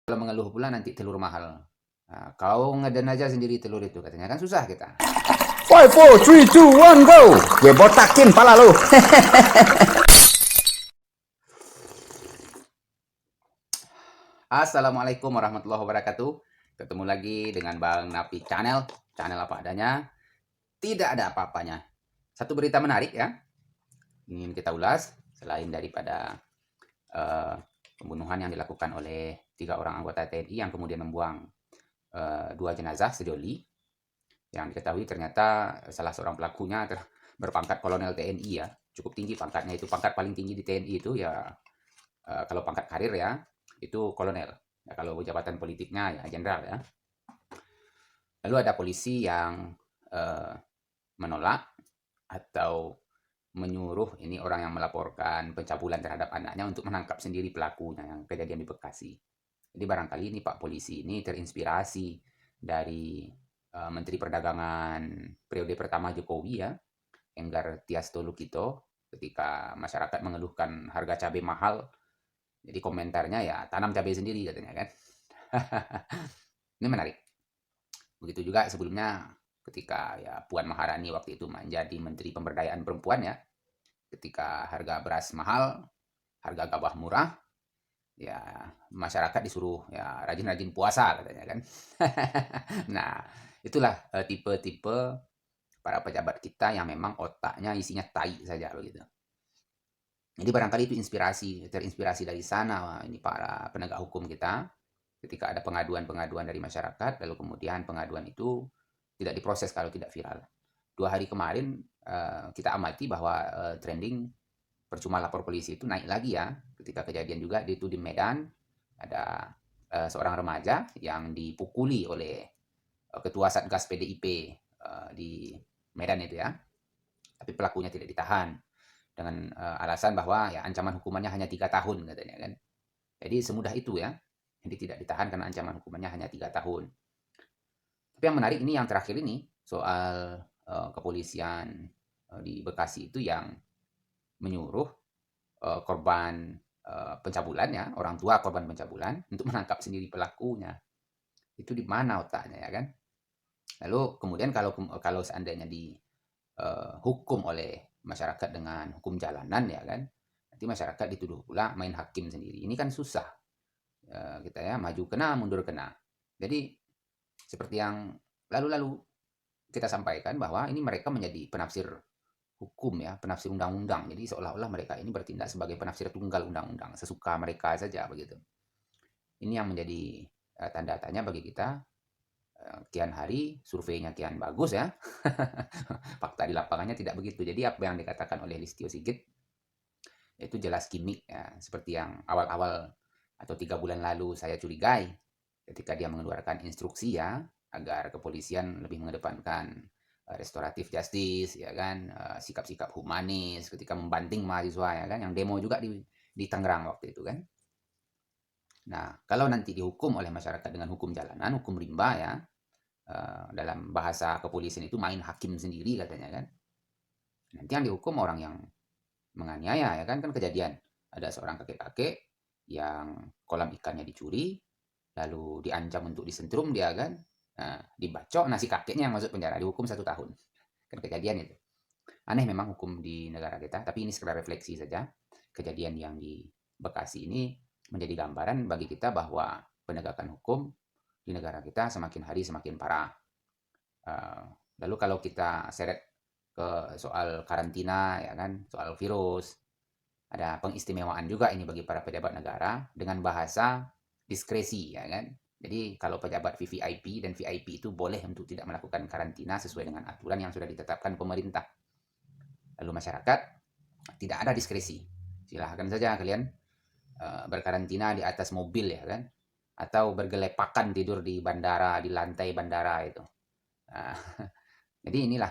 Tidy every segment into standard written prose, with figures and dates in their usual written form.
Kalau mengeluh pula nanti telur mahal. Nah, kau ngeden aja sendiri telur itu katanya kan susah kita. 5, 4, 3, 2, 1, go! Gue botakin pala lu. Assalamualaikum warahmatullahi wabarakatuh. Ketemu lagi dengan Bang Napi Channel. Channel apa adanya. Tidak ada apa-apanya. Satu berita menarik ya. Ingin kita ulas. Selain daripada pembunuhan yang dilakukan oleh 3 orang anggota TNI yang kemudian membuang 2 jenazah sejoli. Yang diketahui ternyata salah seorang pelakunya berpangkat kolonel TNI ya. Cukup tinggi pangkatnya, itu pangkat paling tinggi di TNI itu ya. Kalau pangkat karir ya itu kolonel ya, kalau jabatan politiknya ya jenderal ya. Lalu ada polisi yang menolak atau menyuruh ini orang yang melaporkan pencabulan terhadap anaknya untuk menangkap sendiri pelakunya yang kejadian di Bekasi. Jadi barangkali ini Pak Polisi ini terinspirasi dari Menteri Perdagangan periode pertama Jokowi ya, Enggar Tias Tolukito, ketika masyarakat mengeluhkan harga cabai mahal. Jadi komentarnya ya tanam cabai sendiri katanya kan. Ini menarik. Begitu juga sebelumnya ketika ya Puan Maharani waktu itu menjadi Menteri Pemberdayaan Perempuan ya. Ketika harga beras mahal, harga gabah murah, ya masyarakat disuruh ya rajin-rajin puasa katanya kan. Nah, itulah tipe-tipe para pejabat kita yang memang otaknya isinya tai saja begitu. Jadi barangkali itu terinspirasi dari sana ini para penegak hukum kita. Ketika ada pengaduan-pengaduan dari masyarakat, lalu kemudian pengaduan itu tidak diproses kalau tidak viral. 2 hari kemarin kita amati bahwa trending percuma lapor polisi itu naik lagi ya. Ketika kejadian juga itu di Medan, ada seorang remaja yang dipukuli oleh ketua Satgas PDIP di Medan itu ya. Tapi pelakunya tidak ditahan dengan alasan bahwa ya ancaman hukumannya hanya 3 tahun katanya kan. Jadi semudah itu ya. Jadi tidak ditahan karena ancaman hukumannya hanya 3 tahun. Tapi yang menarik ini yang terakhir ini soal kepolisian di Bekasi itu yang menyuruh korban pencabulan ya, orang tua korban pencabulan untuk menangkap sendiri pelakunya. Itu di mana otaknya ya kan? Lalu kemudian kalau seandainya dihukum oleh masyarakat dengan hukum jalanan ya kan, nanti masyarakat dituduh pula main hakim sendiri. Ini kan susah. Kita ya maju kena mundur kena. Jadi seperti yang lalu-lalu kita sampaikan bahwa ini mereka menjadi penafsir hukum ya, penafsir undang-undang. Jadi seolah-olah mereka ini bertindak sebagai penafsir tunggal undang-undang, sesuka mereka saja begitu. Ini yang menjadi tanda tanya bagi kita. Kian hari surveinya kian bagus ya. Fakta di lapangannya tidak begitu. Jadi apa yang dikatakan oleh Listio Sigit itu jelas gimmick ya, seperti yang awal-awal atau 3 bulan lalu saya curigai ketika dia mengeluarkan instruksi ya agar kepolisian lebih mengedepankan restoratif justice ya kan, sikap-sikap humanis ketika membanting mahasiswa ya kan, yang demo juga di Tangerang waktu itu kan. Nah, kalau nanti dihukum oleh masyarakat dengan hukum jalanan, hukum rimba ya, dalam bahasa kepolisian itu main hakim sendiri katanya kan. Nanti yang dihukum orang yang menganiaya ya kan, kejadian ada seorang kakek-kakek yang kolam ikannya dicuri, lalu diancam untuk disentrum dia kan, nah, dibacok, nasi kakeknya yang masuk penjara, dihukum 1 tahun. Kan kejadian itu. Aneh memang hukum di negara kita, tapi ini sekedar refleksi saja. Kejadian yang di Bekasi ini menjadi gambaran bagi kita bahwa penegakan hukum di negara kita semakin hari semakin parah. Lalu kalau kita seret ke soal karantina ya kan, soal virus, ada pengistimewaan juga ini bagi para pejabat negara dengan bahasa diskresi ya kan. Jadi kalau pejabat VVIP dan VIP itu boleh untuk tidak melakukan karantina sesuai dengan aturan yang sudah ditetapkan pemerintah. Lalu masyarakat tidak ada diskresi. Silahkan saja kalian berkarantina di atas mobil ya kan, atau bergelepakan tidur di bandara, di lantai bandara itu. Nah, jadi inilah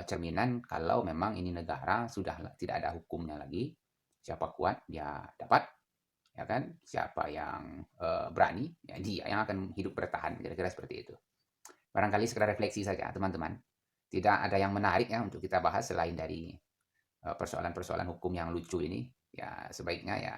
cerminan kalau memang ini negara sudah tidak ada hukumnya lagi. Siapa kuat dia dapat, ya kan? Siapa yang berani, ya dia yang akan hidup bertahan. Kira-kira seperti itu. Barangkali sekedar refleksi saja, teman-teman. Tidak ada yang menarik ya untuk kita bahas selain dari persoalan-persoalan hukum yang lucu ini. Ya sebaiknya ya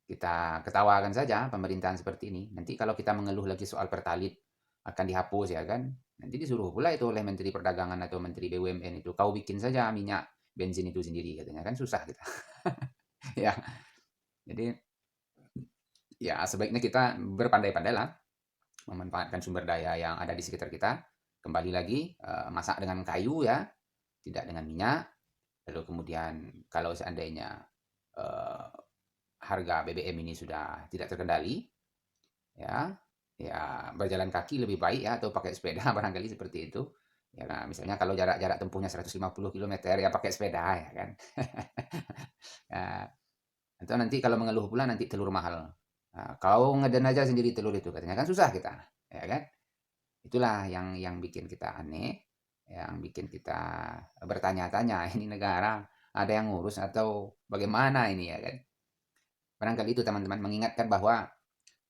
kita ketawakan saja pemerintahan seperti ini. Nanti kalau kita mengeluh lagi soal Pertalite akan dihapus ya kan, nanti disuruh pula itu oleh Menteri Perdagangan atau Menteri BUMN itu, kau bikin saja minyak bensin itu sendiri katanya, kan susah kita. Ya, jadi ya sebaiknya kita berpandai-pandailah memanfaatkan sumber daya yang ada di sekitar kita. Kembali lagi, masak dengan kayu ya, tidak dengan minyak. Lalu kemudian kalau seandainya harga BBM ini sudah tidak terkendali, ya, ya berjalan kaki lebih baik ya, atau pakai sepeda barangkali seperti itu. Ya, nah, misalnya kalau jarak tempuhnya 150 km ya pakai sepeda ya kan. Ya, atau nanti kalau mengeluh pula nanti telur mahal. Nah, kau ngeden aja sendiri telur itu katanya, kan susah kita, ya kan? Itulah yang bikin kita aneh, yang bikin kita bertanya-tanya, ini negara ada yang ngurus atau bagaimana ini ya kan? Barangkali itu teman-teman mengingatkan bahwa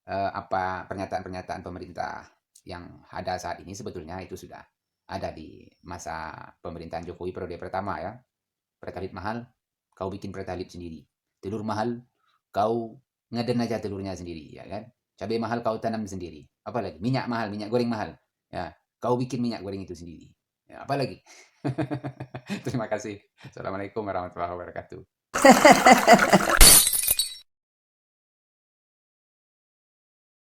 apa pernyataan-pernyataan pemerintah yang ada saat ini sebetulnya itu sudah ada di masa pemerintahan Jokowi periode pertama ya. Pertalite mahal, kau bikin pertalite sendiri. Telur mahal, kau ngeden aja telurnya sendiri ya kan. Cabai mahal kau tanam sendiri. Apalagi minyak mahal, minyak goreng mahal. Ya, kau bikin minyak goreng itu sendiri. Ya, apalagi. Terima kasih. Assalamualaikum warahmatullahi wabarakatuh.